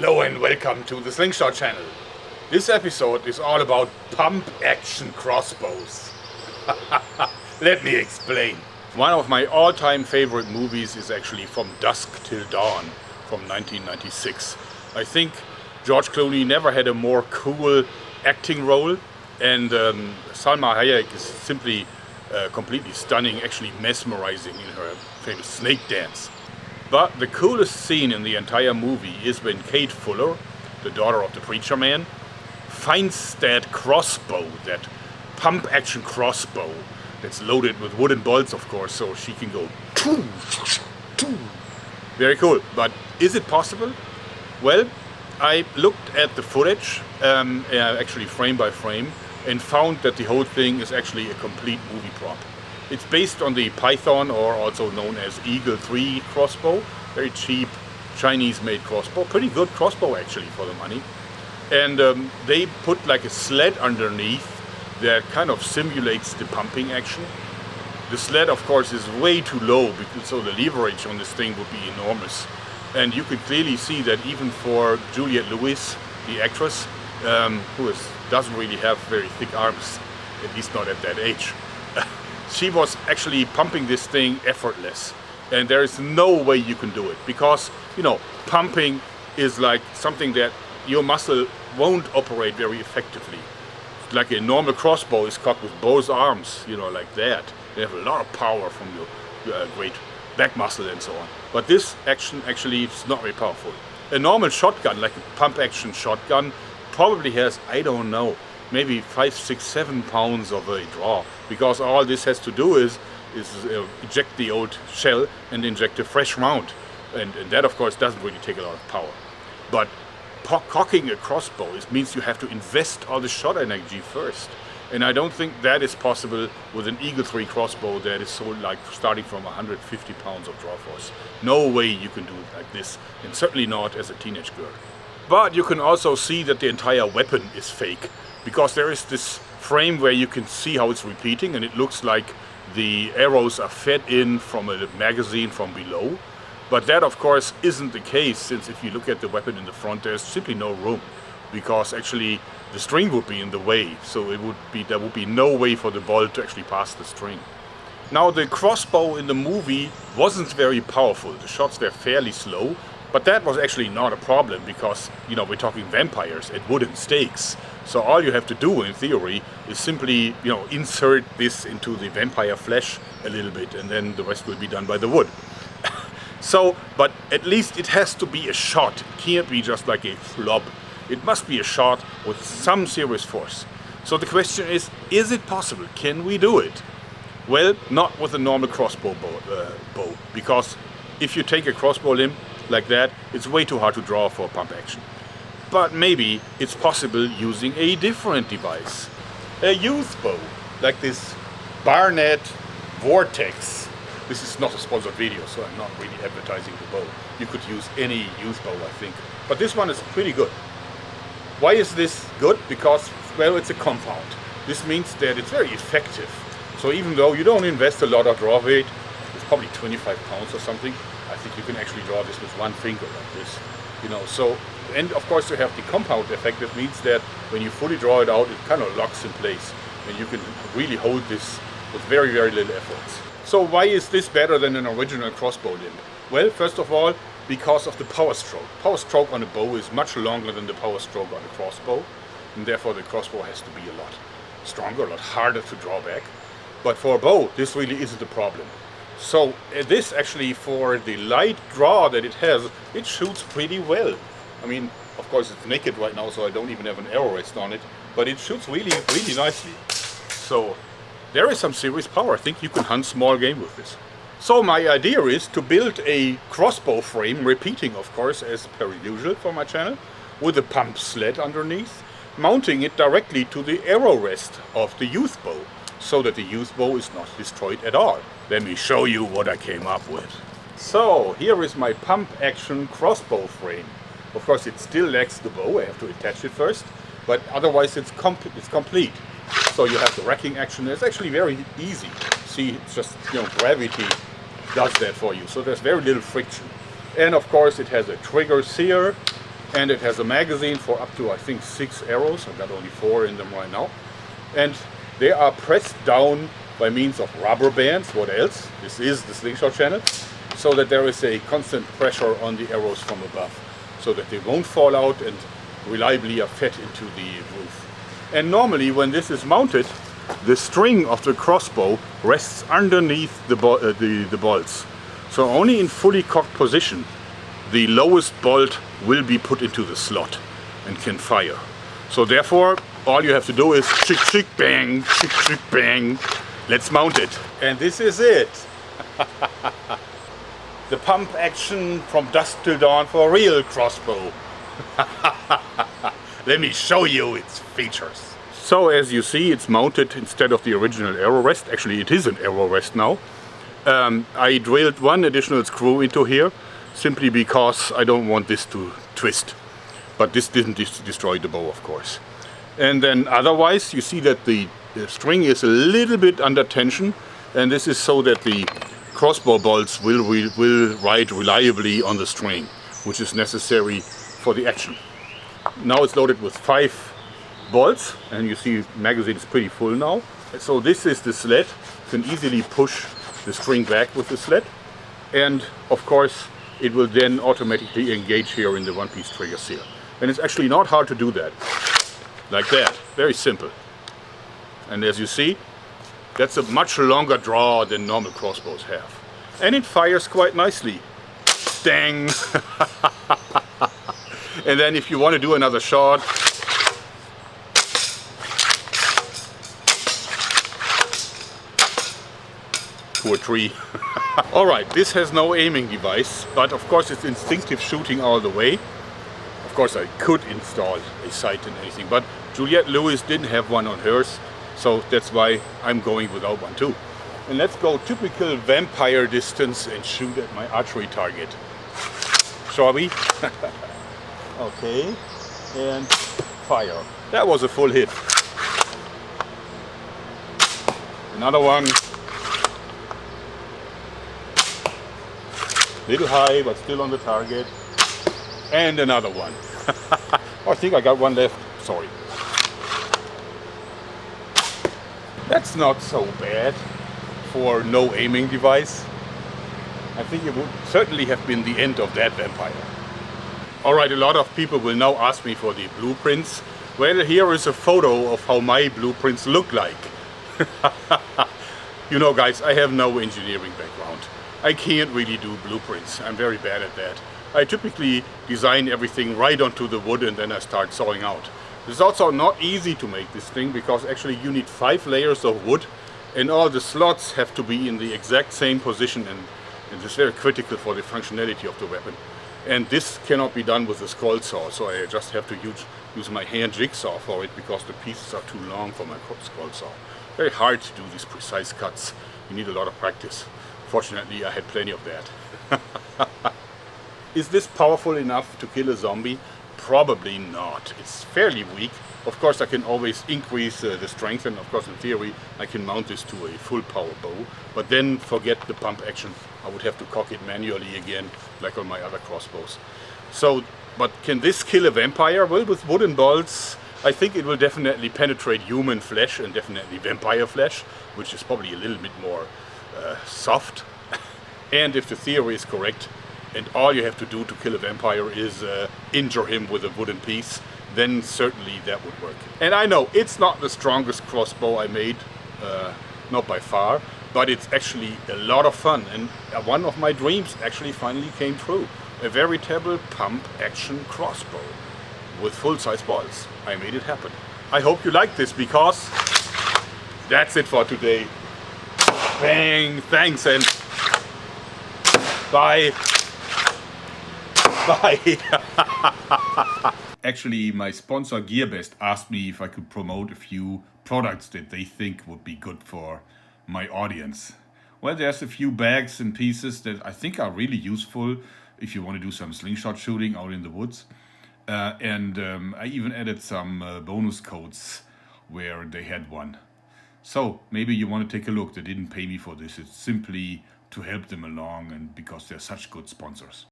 Hello and welcome to the Slingshot Channel. This episode is all about pump-action crossbows. Let me explain. One of my all-time favorite movies is actually from Dusk Till Dawn from 1996. I think George Clooney never had a more cool acting role, and Salma Hayek is simply completely stunning, actually mesmerizing in her famous snake dance. But the coolest scene in the entire movie is when Kate Fuller, the daughter of the preacher man, finds that crossbow, that pump-action crossbow that's loaded with wooden bolts, of course, so she can go choo, choo. Very cool. But is it possible? Well, I looked at the footage, actually frame by frame, and found that the whole thing is actually a complete movie prop. It's based on the Python, or also known as Eagle 3 crossbow. Very cheap Chinese-made crossbow. Pretty good crossbow actually for the money. And they put like a sled underneath that kind of simulates the pumping action. The sled, of course, is way too low, because so the leverage on this thing would be enormous. And you could clearly see that even for Juliette Lewis, the actress, who doesn't really have very thick arms, at least not at that age. She was actually pumping this thing effortless, and there is no way you can do it, because, you know, pumping is like something that your muscle won't operate very effectively. Like a normal crossbow is cocked with both arms, you know, like that. They have a lot of power from your great back muscle and so on. But this action actually is not very powerful. A normal shotgun, like a pump action shotgun, probably has, I don't know, maybe 5, 6, 7 pounds of a draw, because all this has to do is eject the old shell and inject a fresh round, and that of course doesn't really take a lot of power. But cocking a crossbow means you have to invest all the shot energy first, and I don't think that is possible with an Eagle 3 crossbow that is sold like starting from 150 pounds of draw force. No way you can do it like this, and certainly not as a teenage girl. But you can also see that the entire weapon is fake, because there is this frame where you can see how it's repeating, and it looks like the arrows are fed in from a magazine from below. But that of course isn't the case, since if you look at the weapon in the front, there's simply no room, because actually the string would be in the way, so there would be no way for the bolt to actually pass the string. Now, the crossbow in the movie wasn't very powerful. The shots were fairly slow. But that was actually not a problem, because, you know, we're talking vampires at wooden stakes. So all you have to do, in theory, is simply, you know, insert this into the vampire flesh a little bit, and then the rest will be done by the wood. So, but at least it has to be a shot. It can't be just like a flop. It must be a shot with some serious force. So the question is it possible? Can we do it? Well, not with a normal crossbow bow, because if you take a crossbow limb like that, it's way too hard to draw for pump action. But maybe it's possible using a different device. A youth bow, like this Barnett Vortex. This is not a sponsored video, so I'm not really advertising the bow. You could use any youth bow, I think. But this one is pretty good. Why is this good? Because, well, it's a compound. This means that it's very effective. So even though you don't invest a lot of draw weight, it's probably 25 pounds or something, I think you can actually draw this with one finger like this, you know. So, and of course you have the compound effect. That means that when you fully draw it out, it kind of locks in place, and you can really hold this with very, very little efforts. So why is this better than an original crossbow limb? Well, first of all, because of the power stroke. Power stroke on a bow is much longer than the power stroke on a crossbow, and therefore the crossbow has to be a lot stronger, a lot harder to draw back. But for a bow, this really isn't a problem. So this actually, for the light draw that it has, it shoots pretty well. I mean, of course it's naked right now, so I don't even have an arrow rest on it, but it shoots really, really nicely. So there is some serious power. I think you can hunt small game with this. So my idea is to build a crossbow frame, repeating of course as per usual for my channel, with a pump sled underneath, mounting it directly to the arrow rest of the youth bow, so that the youth bow is not destroyed at all. Let me show you what I came up with. So here is my pump action crossbow frame. Of course it still lacks the bow, I have to attach it first, but otherwise it's complete. So you have the racking action. It's actually very easy. See, it's just, you know, gravity does that for you. So there's very little friction. And of course it has a triggers here, And it has a magazine for up to, I think, 6 arrows. I've got only 4 in them right now. And they are pressed down by means of rubber bands. What else? This is the Slingshot Channel. So that there is a constant pressure on the arrows from above, so that they won't fall out and reliably are fed into the roof. And normally when this is mounted, the string of the crossbow rests underneath the bolts. So only in fully cocked position, the lowest bolt will be put into the slot and can fire. So therefore, all you have to do is chick chick bang, chick chick bang. Let's mount it. And this is it. The pump action from dusk till dawn for a real crossbow. Let me show you its features. So as you see, it's mounted instead of the original arrow rest. Actually, it is an arrow rest now. I drilled one additional screw into here simply because I don't want this to twist. But this didn't destroy the bow, of course. And then otherwise, you see that the string is a little bit under tension, and this is so that the crossbow bolts will ride reliably on the string, which is necessary for the action. Now it's loaded with 5 bolts, and you see the magazine is pretty full now. So this is the sled. You can easily push the string back with the sled, and of course it will then automatically engage here in the one-piece trigger seal. And it's actually not hard to do that. Like that. Very simple. And as you see, that's a much longer draw than normal crossbows have. And it fires quite nicely. Dang! And then if you want to do another shot, to a tree. Alright, this has no aiming device, but of course it's instinctive shooting all the way. Of course I could install a sight and anything, but Juliette Lewis didn't have one on hers, so that's why I'm going without one too. And let's go typical vampire distance and shoot at my archery target. Shall we? Okay, and fire. That was a full hit. Another one. Little high, but still on the target. And another one. I think I got one left. Sorry. That's not so bad for no aiming device. I think it would certainly have been the end of that vampire. Alright, a lot of people will now ask me for the blueprints. Well, here is a photo of how my blueprints look like. You know guys, I have no engineering background. I can't really do blueprints. I'm very bad at that. I typically design everything right onto the wood and then I start sawing out. It's also not easy to make this thing because actually you need 5 layers of wood and all the slots have to be in the exact same position, and it's very critical for the functionality of the weapon. And this cannot be done with a scroll saw, so I just have to use my hand jigsaw for it because the pieces are too long for my scroll saw. Very hard to do these precise cuts. You need a lot of practice. Fortunately, I had plenty of that. Is this powerful enough to kill a zombie? Probably not. It's fairly weak. Of course, I can always increase the strength, and of course, in theory, I can mount this to a full power bow. But then forget the pump action. I would have to cock it manually again, like on my other crossbows. So, but can this kill a vampire? Well, with wooden bolts, I think it will definitely penetrate human flesh and definitely vampire flesh, which is probably a little bit more soft. And if the theory is correct, and all you have to do to kill a vampire is injure him with a wooden piece, then certainly that would work. And I know it's not the strongest crossbow I made, not by far, but it's actually a lot of fun, and one of my dreams actually finally came true. A veritable pump action crossbow with full-size bolts. I made it happen. I hope you like this, because that's it for today. Bang, thanks, and bye. Bye. Actually, my sponsor Gearbest asked me if I could promote a few products that they think would be good for my audience. Well, there's a few bags and pieces that I think are really useful if you want to do some slingshot shooting out in the woods. I even added some bonus codes where they had one. So maybe you want to take a look. They didn't pay me for this. It's simply to help them along and because they're such good sponsors.